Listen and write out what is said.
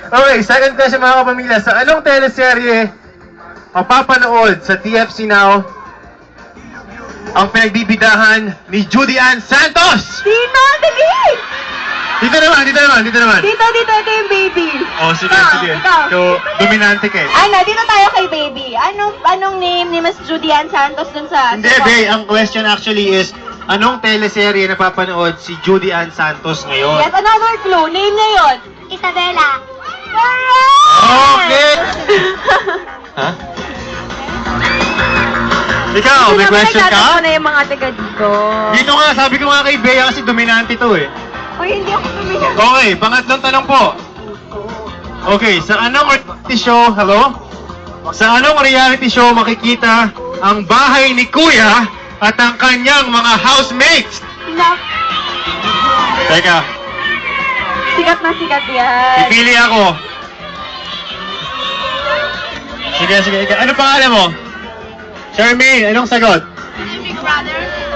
Okay, second question mga kapamilya. Sa anong teleserye mapapanood sa TFC Now ang pinagbibidahan ni Judy Ann Santos? Dito, dali! Dito naman. Dito, ito yung baby. Oh, sige. Ikaw. So, dominante ka eh. Ano, dito tayo kay baby. Anong name ni Miss Judy Ann Santos dun sa... Hindi, Bey. Ang question actually is, anong teleserye napapanood si Judy Ann Santos ngayon? Yes, another clue. Name niya yun. Isabela. Okay! Ha? Ikaw, may question ka? na yung mga taga dito. Dito nga, sabi ko nga kay Bea kasi dominante to eh. Uy, hindi ako tumingin. Okay, pangatlong tanong po. Okay, sa anong reality show, hello? Sa anong reality show makikita ang bahay ni Kuya at ang kanyang mga housemates? Teka, Sikat na sikat yan. pipili ako. Sige. Ano pangalan mo? Charmaine, anong sagot? Big Brother.